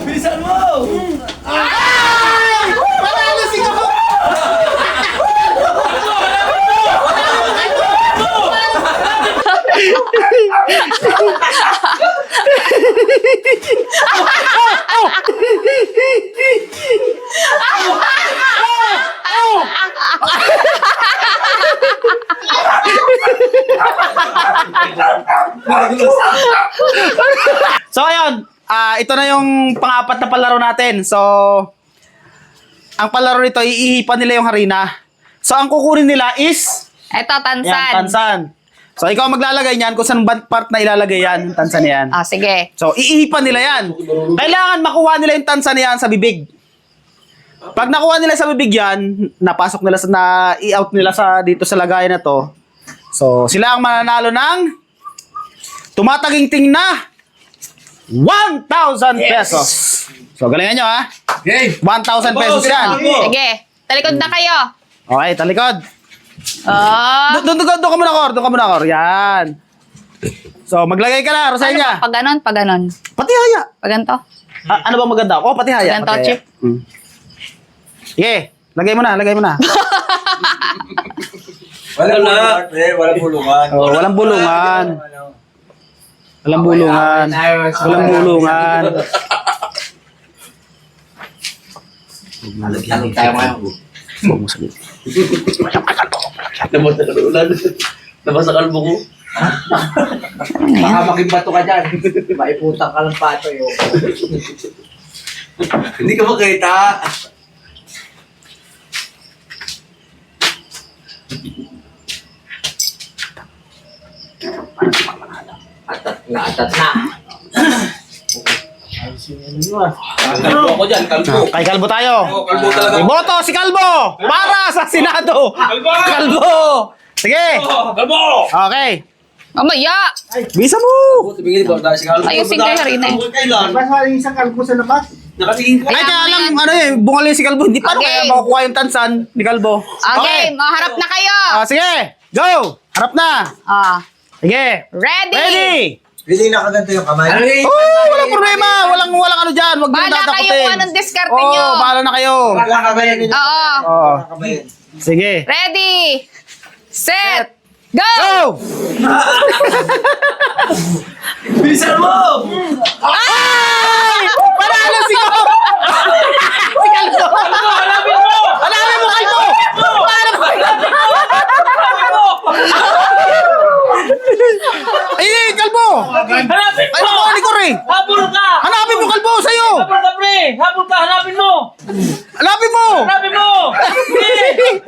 Bilisan mo! Ay! Panalo si Gabo! So ayun, ito na yung pang-apat na palaro natin. So, ang palaro nito, iihipan nila yung harina. So, ang kukunin nila is... Eto, tansan. Yan, tansan. So, ikaw maglalagay niyan kung saan part na ilalagay yan, tansan yan. Ah, sige. So, iihipan nila yan. Kailangan makuha nila yung tansan yan sa bibig. Pag nakuha nila sa bibig yan, napasok nila sa, i-out nila sa dito sa lagayan na to. So, sila ang mananalo ng tumataginting na 1,000 pesos. So, galingan nyo ha. Okay. 1,000 pesos yan. Sige. Talikod na kayo. Okay, talikod. Oh. Doon ka muna, Cor. Doon ka muna, Cor. Yan. So, maglagay ka na, Rosenya. Pag ganon, pag ganon. Pati haya. Pag ganito. Ano ba maganda? Oh, pati haya. Ganito, Pati haya. Chip. Sige, lagay mo na, lagay mo na. Walang bulungan. Oh, walang bulungan. Walang bulungan. Walang bulungan. Malagyan tayo ngayon. Huwag mo sabihin. Nabasa kalbo ko. Baka maging bato ka dyan. Maiputang ka ng pato yun. Hindi ka makita. Atat na. Kalbo ako dyan, kalbo. Kay Kalbo tayo. Kalbo talaga. Iboto si Kalbo para sa Senado. Kalbo. Sige. Kalbo! Okay. Mamaya. Bisa mo. Tumingin ba tayo si kalbo? Ayusin kayo rin eh. Kailan? Isang kalbo sa labas. Nakatingin ka. Ay, kaya lang, ano bungal yung si Kalbo. Hindi paano Okay. kaya makukuha yung tansan ni Kalbo. Okay, maharap na kayo. Sige, go. Harap na. Ah. Sige. Ready? Ready. Hindi nakaganto yung kamay. Oh, walang problema. Walang ano dyan. Wag nyo Bahala kayo dadakutin. kung anong diskarte nyo. Oo, bahala na kayo. Nakakabayan nila. Oo. Oo. Nakakabayan. Sige. Ready? Set. Go! Go! Bilisan mo! Ay! Panalo si Kalbo! Si Kalbo! Hanapin mo! Hanapin mo, Kalbo! Hanapin mo! Ay, Kalbo! Hanapin Ay, mo! nakuha ni Cor eh! Habol ka! Hanapin mo, Kalbo, sa'yo! Habol ka, pre! Habol ka! Hanapin mo! Hanapin mo! Hanapin mo! Sige!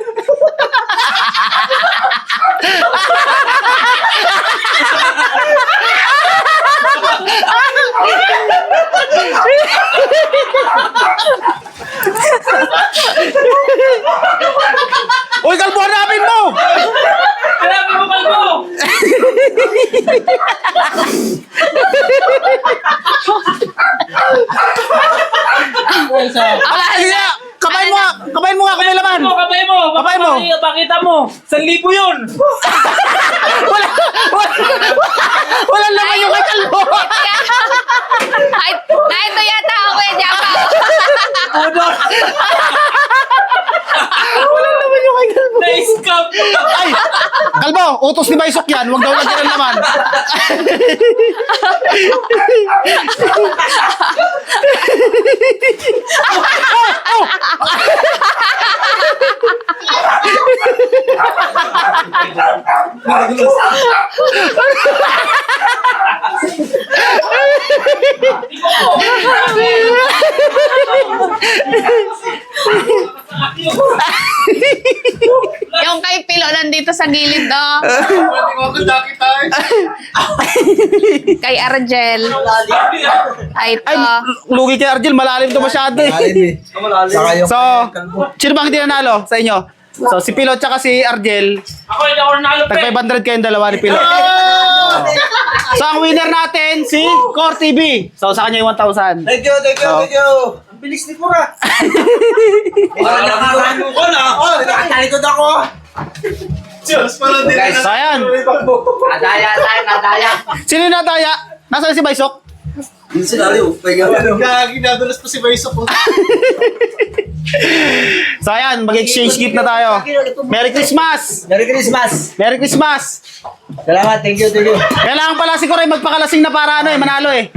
Uy, Kalbo, hanapin mo! Hanapin mo, kalbo! Ay, kabayin mo nga! Kabayin mo nga, kamay laman! Kabay mo! Kabay mo. Pakita mo! 1,000 yun! Walang laman yung kay Kalbo! Ay, na ito yata ako eh, Japa. Walang laman yung kay Kalbo! Na-scam! Ay! Kalbo, utos ni Baysok yan. Huwag daw lagyan ng laman. Yung kay Pilo nandito sa gilid, oh. Kay Argel. Ay, ito. Ay, lugi kay Argel. Malalim to masyado eh. Saka yung So, kalbo. sino bang hindi nanalo sa inyo? So, si Pilo tsaka si Argel. Ako hindi ako nanalo, pre! Tag 500 kayong dalawa ni Pilo. So, ang winner natin, si Core TV. So, sa kanya yung 1,000. Thank you. Ang bilis ni Pura. Nakakaano ko na! Oh, nakatalikod ako. Diyos, parang So, ayan. Nadaya tayo, nadaya! Sino yung nadaya? Nasaan si Baysok? Yung senaryo. Gagi, nadulas pa si Baiso po. So ayan, mag-exchange gift na tayo. Merry Christmas! Merry Christmas! Merry Christmas! Salamat, thank you. Kailangan pala si Koray magpakalasing na para manalo eh.